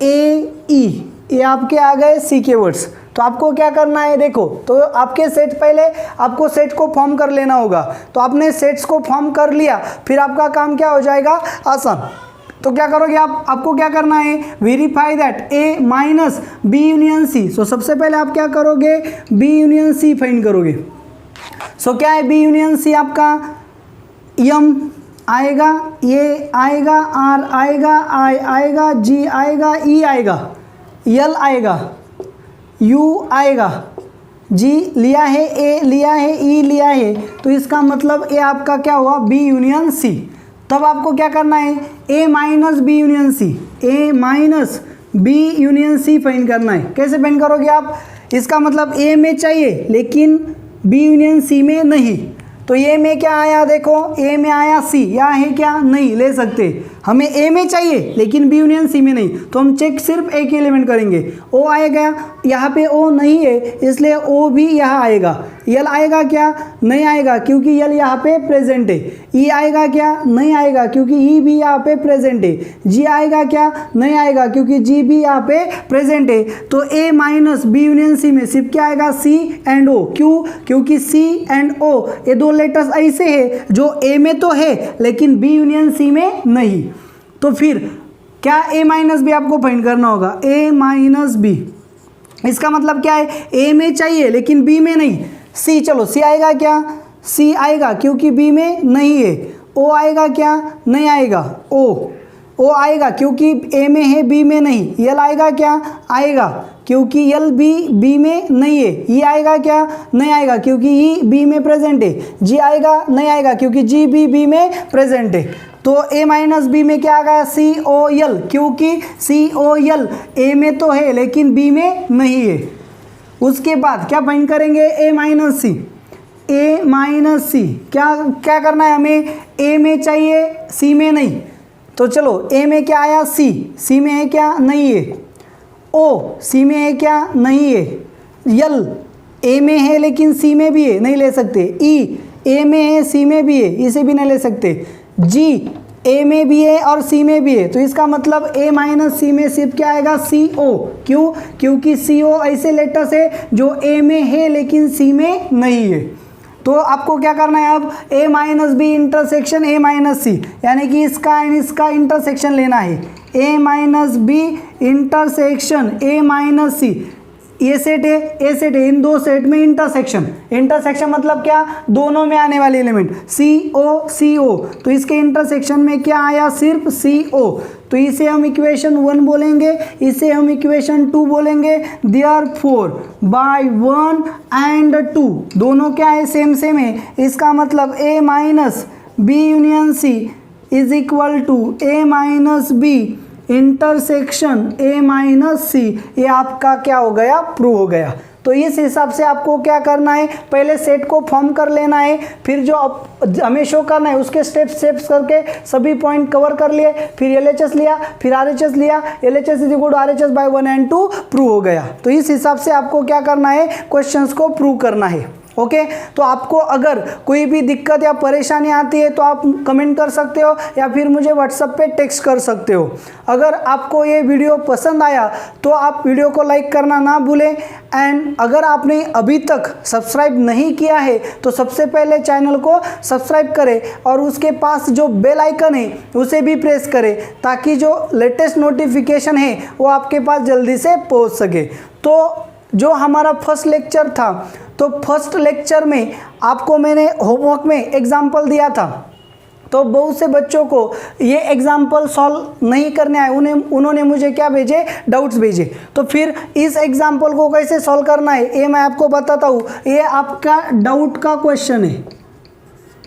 ए ई, ये आपके आ गए सी के वर्ड्स। तो आपको क्या करना है, देखो तो आपके सेट, पहले आपको सेट को फॉर्म कर लेना होगा। तो आपने सेट्स को फॉर्म कर लिया, फिर आपका काम क्या हो जाएगा, आसान। तो क्या करोगे आप, आपको क्या करना है, verify that A minus B union C. So सबसे पहले आप क्या करोगे, बी यूनियन सी फाइंड करोगे। सो क्या है, बी यूनियन सी आपका, एम आएगा, ए आएगा, आर आएगा, आई आएगा, जी आएगा, ई आएगा, एल आएगा, यू आएगा, जी लिया है, ए लिया है, ई लिया है। तो इसका मतलब ए आपका क्या हुआ, बी यूनियन सी। तब आपको क्या करना है, A minus B union C, A minus B union C find करना है। कैसे फाइंड करोगे आप, इसका मतलब ए में चाहिए लेकिन बी यूनियन सी में नहीं। तो ए में क्या आया, देखो ए में आया सी, यहाँ है क्या, नहीं ले सकते। हमें ए में चाहिए लेकिन बी यूनियन सी में नहीं, तो हम चेक सिर्फ ए के एलिमेंट करेंगे। ओ आएगा, यहाँ पे ओ नहीं है इसलिए ओ भी यहाँ आएगा। यल आएगा क्या, नहीं आएगा क्योंकि यल यहाँ पे प्रेजेंट है। ई आएगा क्या, नहीं आएगा क्योंकि ई भी यहाँ पे प्रेजेंट है। जी आएगा क्या, नहीं आएगा क्योंकि जी भी यहाँ पे प्रेजेंट है। तो ए माइनस बी यूनियन सी में सिर्फ क्या आएगा, सी एंड ओ। क्यों, क्योंकि सी एंड ओ ये दो लेटर्स ऐसे है जो ए में तो है लेकिन बी यूनियन सी में नहीं। तो फिर क्या, ए माइनस बी आपको फाइंड करना होगा, ए माइनस बी। इसका मतलब क्या है, ए में चाहिए लेकिन बी में नहीं। सी, चलो सी आएगा क्या, सी आएगा क्योंकि बी में नहीं है। ओ आएगा क्या, नहीं आएगा। ओ आएगा क्योंकि ए में है बी में नहीं। यल आएगा क्या, आएगा क्योंकि यल बी में नहीं है। ई आएगा क्या, नहीं आएगा क्योंकि ई बी में प्रेजेंट है। जी आएगा, नहीं आएगा क्योंकि जी भी बी में प्रेजेंट है। तो ए माइनस बी में क्या आ गया, सी ओ यल, क्योंकि सी ओ यल ए में तो है लेकिन बी में नहीं है। उसके बाद क्या फाइंड करेंगे, ए माइनस सी। ए माइनस सी क्या करना है हमें, ए में चाहिए सी में नहीं। तो चलो ए में क्या आया, सी में है क्या, नहीं है। ओ सी में है क्या, नहीं है। यल ए में है लेकिन सी में भी है, नहीं ले सकते। ई ए में है सी में भी है, इसे भी नहीं ले सकते। जी ए में भी है और सी में भी है। तो इसका मतलब ए माइनस सी में सिर्फ क्या आएगा, सी ओ। क्यों, क्योंकि सी ओ ऐसे लेटर्स है जो ए में है लेकिन सी में नहीं है। तो आपको क्या करना है अब, A minus B intersection A minus C, यानी कि इसका एंड इसका इंटरसेक्शन लेना है। A minus B intersection A minus C, ये सेट है, ए सेट है, इन दो सेट में इंटरसेक्शन मतलब क्या, दोनों में आने वाले एलिमेंट सी ओ। तो इसके इंटरसेक्शन में क्या आया, सिर्फ सी ओ। तो इसे हम इक्वेशन 1 बोलेंगे, इसे हम इक्वेशन 2 बोलेंगे। देयरफॉर बाय 1 एंड 2 दोनों क्या है, सेम है। इसका मतलब A minus B union C is equal to A minus B intersection A minus C. ये आपका क्या हो गया, प्रूव हो गया। तो इस हिसाब से आपको क्या करना है, पहले सेट को फॉर्म कर लेना है, फिर जो हमें शो करना है उसके स्टेप्स करके सभी पॉइंट कवर कर लिए, फिर LHS लिया, फिर RHS लिया। LHS is equal to RHS by 1 and 2 prove हो गया। तो इस हिसाब से आपको क्या करना है, क्वेश्चंस को प्रूव करना है। ओके तो आपको अगर कोई भी दिक्कत या परेशानी आती है तो आप कमेंट कर सकते हो या फिर मुझे व्हाट्सएप पे टेक्स्ट कर सकते हो। अगर आपको ये वीडियो पसंद आया तो आप वीडियो को लाइक करना ना भूलें। एंड अगर आपने अभी तक सब्सक्राइब नहीं किया है तो सबसे पहले चैनल को सब्सक्राइब करें और उसके पास जो बेल आइकन है उसे भी प्रेस करें ताकि जो लेटेस्ट नोटिफिकेशन है वो आपके पास जल्दी से पहुंच सके। तो जो हमारा फर्स्ट लेक्चर था, तो फर्स्ट लेक्चर में आपको मैंने होमवर्क में एग्जाम्पल दिया था, तो बहुत से बच्चों को ये एग्जाम्पल सॉल्व नहीं करने आए, उन्होंने मुझे क्या भेजे, डाउट्स भेजे। तो फिर इस एग्जाम्पल को कैसे सॉल्व करना है ये मैं आपको बताता हूँ। ये आपका डाउट का क्वेश्चन है।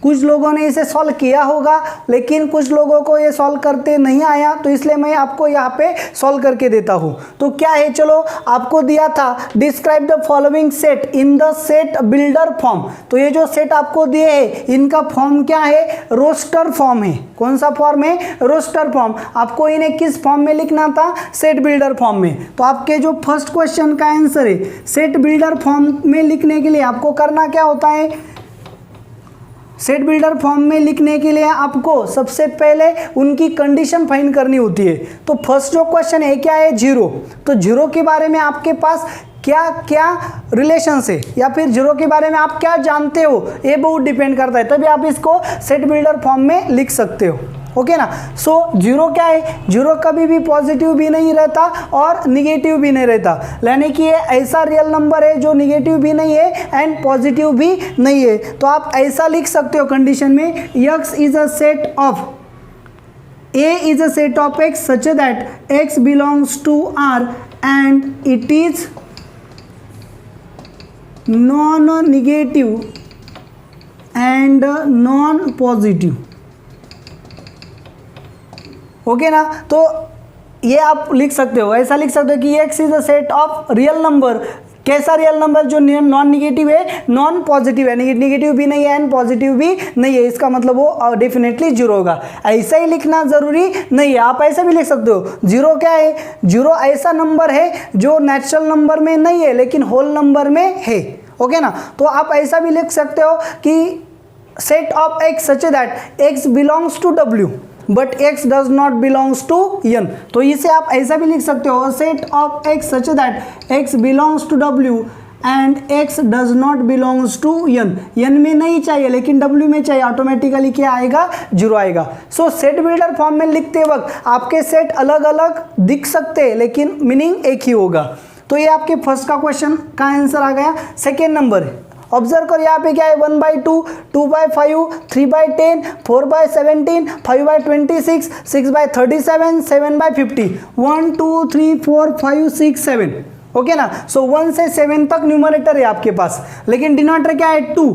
कुछ लोगों ने इसे सॉल्व किया होगा, लेकिन कुछ लोगों को ये सॉल्व करते नहीं आया, तो इसलिए मैं आपको यहाँ पे सॉल्व करके देता हूँ। तो क्या है, चलो आपको दिया था describe the following set in the set builder form. तो ये जो सेट आपको दिए हैं इनका फॉर्म क्या है, रोस्टर फॉर्म है। कौन सा फॉर्म है, रोस्टर फॉर्म। आपको इन्हें किस फॉर्म में लिखना था, सेट बिल्डर फॉर्म में। तो आपके जो फर्स्ट क्वेश्चन का आंसर है, सेट बिल्डर फॉर्म में लिखने के लिए आपको करना क्या होता है, सेट बिल्डर फॉर्म में लिखने के लिए आपको सबसे पहले उनकी कंडीशन फाइंड करनी होती है। तो फर्स्ट जो क्वेश्चन है क्या है, जीरो। तो जीरो के बारे में आपके पास क्या क्या रिलेशंस है, या फिर जीरो के बारे में आप क्या जानते हो, ये बहुत डिपेंड करता है, तभी आप इसको सेट बिल्डर फॉर्म में लिख सकते हो। ओके ना। सो जीरो क्या है, जीरो कभी भी पॉजिटिव भी नहीं रहता और निगेटिव भी नहीं रहता, यानी कि ये ऐसा रियल नंबर है जो निगेटिव भी नहीं है एंड पॉजिटिव भी नहीं है। तो आप ऐसा लिख सकते हो कंडीशन में, x is a set of A is a set of x such that x belongs to R and it is non-negative and non-positive। Okay ना। तो ये आप लिख सकते हो, ऐसा लिख सकते हो कि x is a set of real number. कैसा रियल नंबर, जो नॉन निगेटिव है, नॉन पॉजिटिव है, निगेटिव भी नहीं है एंड पॉजिटिव भी नहीं है, इसका मतलब वो डेफिनेटली जीरो होगा। ऐसा ही लिखना जरूरी नहीं है, आप ऐसे भी लिख सकते हो। जीरो क्या है, जीरो ऐसा नंबर है जो नेचुरल नंबर में नहीं है लेकिन होल नंबर में है। ओके ना। तो आप ऐसा भी लिख सकते हो कि set of x such that x belongs to w but x does not belongs to n। तो इसे आप ऐसा भी लिख सकते हो, set of x such that x belongs to w and x does not belongs to n में नहीं चाहिए लेकिन w में चाहिए, ऑटोमेटिकली क्या आएगा, जीरो आएगा। सो सेट बिल्डर फॉर्म में लिखते वक्त आपके सेट अलग अलग दिख सकते हैं लेकिन मीनिंग एक ही होगा। तो ये आपके फर्स्ट का क्वेश्चन का आंसर आ गया। सेकेंड नंबर है, ऑब्जर्व करो यहाँ पे क्या है, 1/2, 2/5, 3/10, 4/17, 5/26, 6/37, 7/50, 1 2 3 4 5 6 7। ओके ना। सो 1 से 7 तक न्यूमरेटर है आपके पास, लेकिन डिनोमिनेटर क्या है, 2।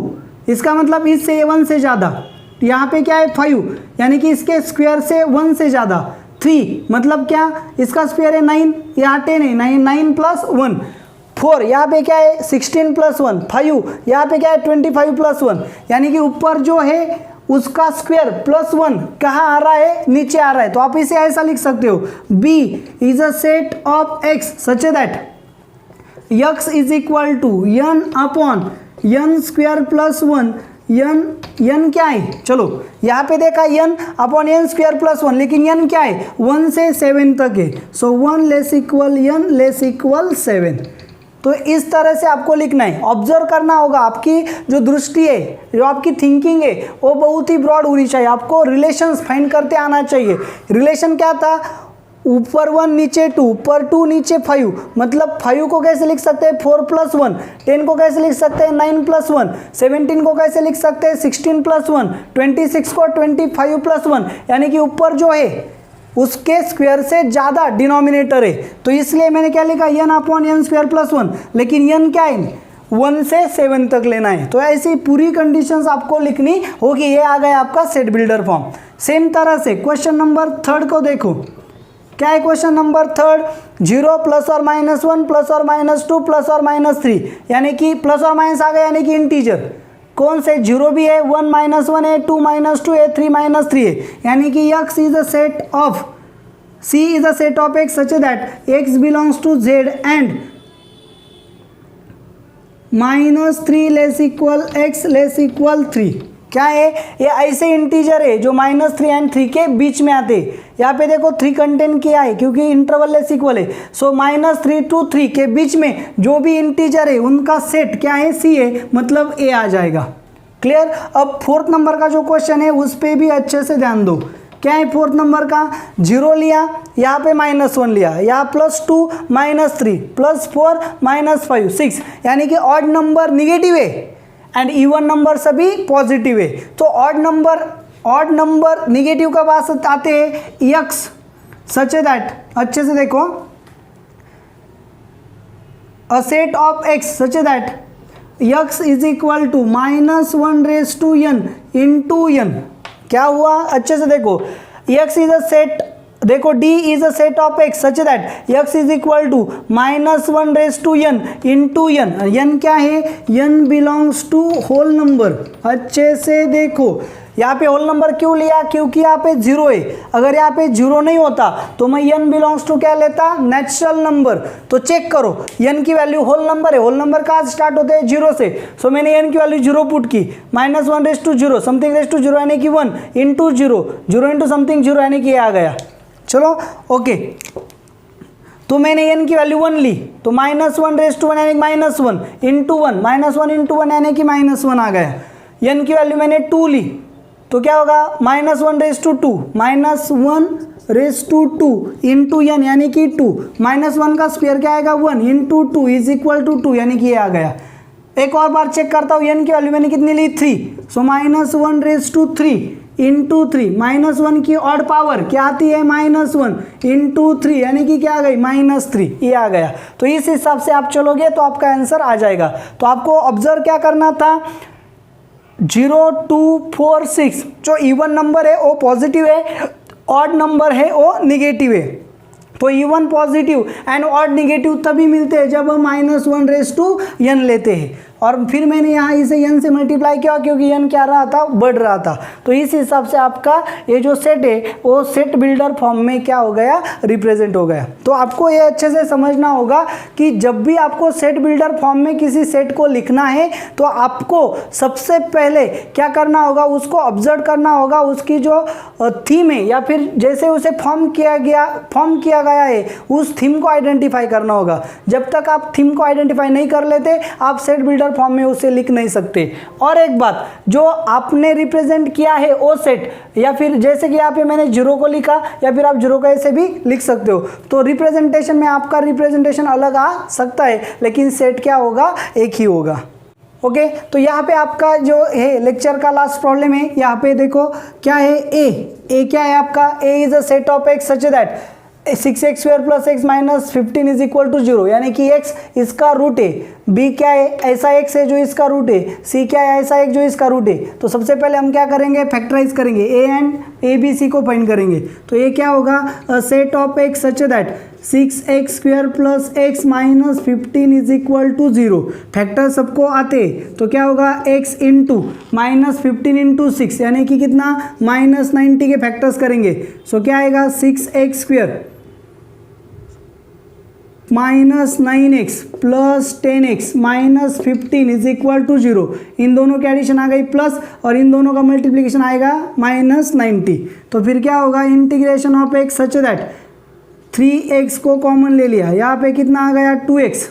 इसका मतलब इससे 1 से ज़्यादा। यहाँ पे क्या है, 5, यानी कि इसके स्क्वायर से 1 से ज़्यादा। 3 मतलब क्या, इसका स्क्वायर है 9, यहाँ 10 है, 9 + 1। 4 यहाँ पे क्या है, 16 + 1। 5 यहाँ पे क्या है, 25 + 1, यानी कि ऊपर जो है उसका स्क्वायर +1 कहाँ आ रहा है, नीचे आ रहा है। तो आप इसे ऐसा लिख सकते हो, B is a set of x such that x is equal to n/n² + 1। n क्या है, चलो यहाँ पे देखा n/n² + 1, लेकिन n क्या है, 1 से 7 तक है। सो 1 less equal n less equal 7। तो इस तरह से आपको लिखना है। ऑब्जर्व करना होगा, आपकी जो दृष्टि है, जो आपकी थिंकिंग है, वो बहुत ही ब्रॉड होनी चाहिए। आपको रिलेशंस फाइंड करते आना चाहिए। रिलेशन क्या था, ऊपर 1 नीचे 2, ऊपर 2 नीचे 5, मतलब 5 को कैसे लिख सकते हैं, 4 + 1, 10 को कैसे लिख सकते हैं, 9 + 1, 17 को कैसे लिख सकते हैं, 16 + 1, 26 को 25 + 1, यानी कि ऊपर जो है उसके स्क्वायर से ज़्यादा डिनोमिनेटर है। तो इसलिए मैंने क्या लिखा, n/n² + 1, लेकिन n क्या है, 1 से 7 तक लेना है। तो ऐसी पूरी कंडीशंस आपको लिखनी होगी। ये आ गया आपका सेट बिल्डर फॉर्म। सेम तरह से क्वेश्चन नंबर 3 को देखो, क्या है क्वेश्चन नंबर 3, 0 ± 1 ± 2 ± 3, यानी कि प्लस और माइनस आ गया, यानी कि इंटीजर। कौन से, 0 भी है, 1 - 1 है, 2 - 2 है, 3 - 3 है, यानी कि x is a set of C is a set of x such that x belongs to Z and -3 less equal x less equal 3। क्या है, ये ऐसे इंटीजर है जो -3 एंड 3 के बीच में आते हैं। यहाँ पे देखो 3 कंटेंट किया है क्योंकि इंटरवल लेस इक्वल है। सो -3 to 3 के बीच में जो भी इंटीजर है उनका सेट क्या है, C है, मतलब A आ जाएगा। क्लियर। अब 4th नंबर का जो क्वेश्चन है उस पर भी अच्छे से ध्यान दो। क्या है फोर्थ नंबर का, 0 लिया, यहाँ पे -1 लिया, यहाँ +2 -3 +4 -5 6, यानी कि ऑड नंबर निगेटिव है एंड इवन नंबर सभी पॉजिटिव है। तो ऑड नंबर निगेटिव कब आते हैं, x सच दैट, अच्छे से देखो, a set of x such that x is equal to -1 raise to n into n। क्या हुआ, अच्छे से देखो, x इज अ सेट, देखो d is a set of x such that x is equal to -1 raise to n into n। n क्या है, n belongs to whole number. अच्छे से देखो, यहाँ पे होल नंबर क्यों लिया, क्योंकि यहाँ पे 0 है, अगर यहाँ पे 0 नहीं होता तो मैं n बिलोंग्स टू क्या लेता, नेचुरल नंबर। तो चेक करो, n की वैल्यू, होल नंबर है, होल नंबर कहाँ स्टार्ट होते हैं, 0 से। सो मैंने n की वैल्यू 0 पुट की, -1 raise to 0 something raise to 0 यानी कि 1 इंटू 0, 0 इंटू समथिंग 0 यानी कि ये आ गया। चलो ओके, तो मैंने n की वैल्यू 1 ली, तो -1 रेज टू 1 यानी -1 इंटू 1, -1 इंटू 1 यानी कि -1 आ गया। n की वैल्यू मैंने 2 ली, तो क्या होगा, -1 raise to 2, -1 raise to 2 into n यानी कि 2, -1 का स्क्वायर क्या आएगा, 1 इंटू 2 इज इक्वल टू 2 यानी कि ये आ गया। एक और बार चेक करता हूँ, n की वैल्यू मैंने कितनी ली, 3, सो -1 रेज टू 3 इंटू 3, -1 की ऑड पावर क्या आती है, -1 इंटू 3 यानी कि क्या आ गई, -3, ये आ गया। तो इस हिसाब से आप चलोगे तो आपका आंसर आ जाएगा। तो आपको ऑब्जर्व क्या करना था, 0 2 4 6 जो इवन नंबर है वो पॉजिटिव है, ऑड नंबर है वो निगेटिव है। तो even positive and odd negative तभी मिलते हैं जब हम -1 रेज टू n लेते हैं। और फिर मैंने यहाँ इसे n से मल्टीप्लाई किया क्योंकि n क्या रहा था, बढ़ रहा था। तो इस हिसाब से आपका ये जो सेट है वो सेट बिल्डर फॉर्म में क्या हो गया, रिप्रेजेंट हो गया। तो आपको ये अच्छे से समझना होगा कि जब भी आपको सेट बिल्डर फॉर्म में किसी सेट को लिखना है तो आपको सबसे पहले क्या करना होगा, उसको ऑब्जर्व करना होगा, उसकी जो थीम है या फिर जैसे उसे फॉर्म किया गया है उस थीम को आइडेंटिफाई करना होगा। जब तक आप थीम को आइडेंटिफाई नहीं कर लेते आप सेट बिल्डर फॉर्म में उसे लिख नहीं सकते। और एक बात, जो आपने रिप्रेजेंट किया है वो सेट, या फिर जैसे कि यहाँ पे मैंने 0 को लिखा या फिर आप 0 को ऐसे भी लिख सकते हो, तो रिप्रेजेंटेशन में आपका रिप्रेजेंटेशन अलग आ सकता है लेकिन सेट क्या होगा, एक ही होगा। ओके, तो यहाँ पे आपका जो है लेक्चर का लास्ट प्रॉब्लम है, यहाँ पे देखो क्या है, ए क्या है आपका, A is a set of x such that 6x square plus x minus 15 is equal to 0, यानी कि x इसका रूट है, b क्या है, ऐसा x है जो इसका रूट है, c क्या है, ऐसा x जो इसका रूट है। तो सबसे पहले हम क्या करेंगे, फैक्टराइज करेंगे, a and a b c को फाइंड करेंगे। तो ये क्या होगा, a set of x such that 6x square plus x minus 15 is equal to 0। Factor सबको आते, तो क्या होगा, x इंटू -15 इंटू 6 यानी कि कितना, -90 के फैक्टर्स करेंगे। सो क्या आएगा, 6x square -9x plus 10x minus 15 is equal to 0। इन दोनों की एडिशन आ गई प्लस और इन दोनों का मल्टीप्लिकेशन आएगा -90। तो फिर क्या होगा, integration of x such that 3x को कॉमन ले लिया, यहाँ पे कितना आ गया, 2x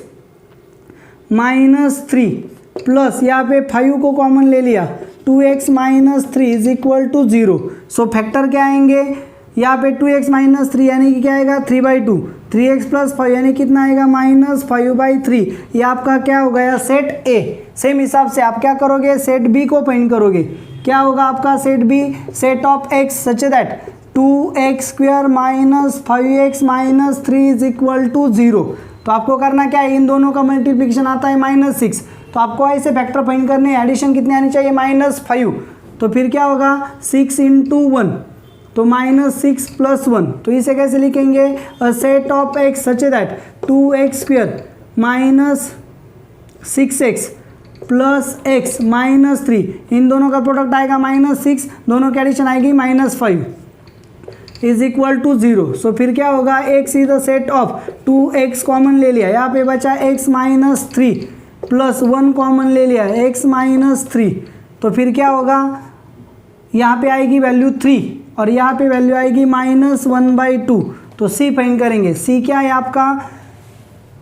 -3 प्लस यहाँ पे 5 को कॉमन ले लिया, 2x -3 is equal to 0। So factor क्या आएंगे, यहाँ पे 2x -3 यानी कि क्या आएगा, 3/2, 3x प्लस 5 यानी कितना आएगा, -5/3। ये आपका क्या हो गया, सेट ए। सेम हिसाब से आप क्या करोगे, सेट बी को फाइंड करोगे। क्या होगा आपका set B, set of x such that 2x square minus 5x minus 3 is equal to 0। तो आपको करना क्या है, इन दोनों का मल्टीप्लिकेशन आता है -6, तो आपको ऐसे फैक्टर फाइंड करने, एडिशन कितनी आनी चाहिए, -5। तो फिर क्या होगा, 6 इंटू 1 तो -6 प्लस 1। तो इसे कैसे लिखेंगे, अ set of x such that 2x square minus 6x plus x minus 3, इन दोनों का प्रोडक्ट आएगा -6, दोनों की एडिशन आएगी -5 इज इक्वल टू 0। सो फिर क्या होगा, x is the set of 2x common ले लिया, यहाँ पे बचा x माइनस 3 प्लस 1 कॉमन ले लिया, x माइनस 3। तो फिर क्या होगा, यहाँ पे आएगी वैल्यू 3 और यहाँ पे वैल्यू आएगी -1/2। तो c फाइंड करेंगे, c क्या है आपका,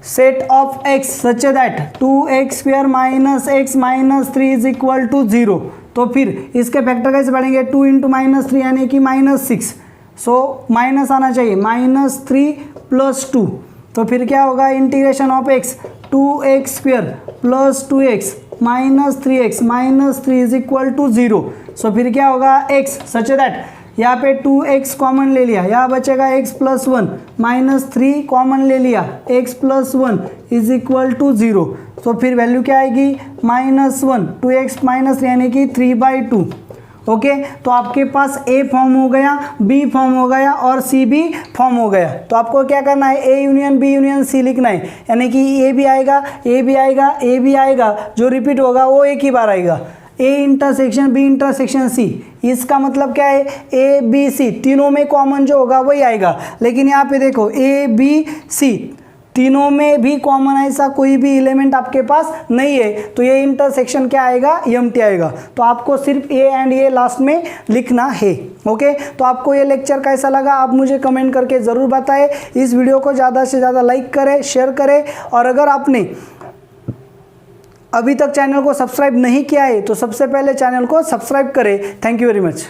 set of x such that 2x square minus x minus 3 is equal to 0। तो फिर इसके फैक्टर कैसे बढ़ेंगे, 2 इंटू -3 यानी कि -6, सो माइनस आना चाहिए, -3 + 2, तो फिर क्या होगा, integration of x 2x² + 2x -3x -3 = 0। सो फिर क्या होगा, x सच दैट यहाँ पे 2x कॉमन ले लिया, यहाँ बचेगा x + 1 -3 कॉमन ले लिया, x + 1 = 0। तो फिर वैल्यू क्या आएगी, -1 2x - 3 यानी कि 3/2। ओके, तो आपके पास A फॉर्म हो गया, B फॉर्म हो गया और C भी फॉर्म हो गया। तो आपको क्या करना है, A union B union C लिखना है, यानी कि A भी आएगा, A भी आएगा, A भी आएगा, जो रिपीट होगा वो एक ही बार आएगा। A intersection B intersection C, इसका मतलब क्या है, A B C तीनों में कॉमन जो होगा वही आएगा। लेकिन यहाँ पे देखो A B C तीनों में भी कॉमन ऐसा कोई भी एलिमेंट आपके पास नहीं है, तो ये इंटरसेक्शन क्या आएगा, एम्प्टी आएगा। तो आपको सिर्फ ए एंड ए लास्ट में लिखना है। ओके, तो आपको ये लेक्चर कैसा लगा आप मुझे कमेंट करके ज़रूर बताएं। इस वीडियो को ज़्यादा से ज़्यादा लाइक करें, शेयर करें, और अगर आपने अभी तक चैनल को सब्सक्राइब नहीं किया है तो सबसे पहले चैनल को सब्सक्राइब करें। Thank you very much.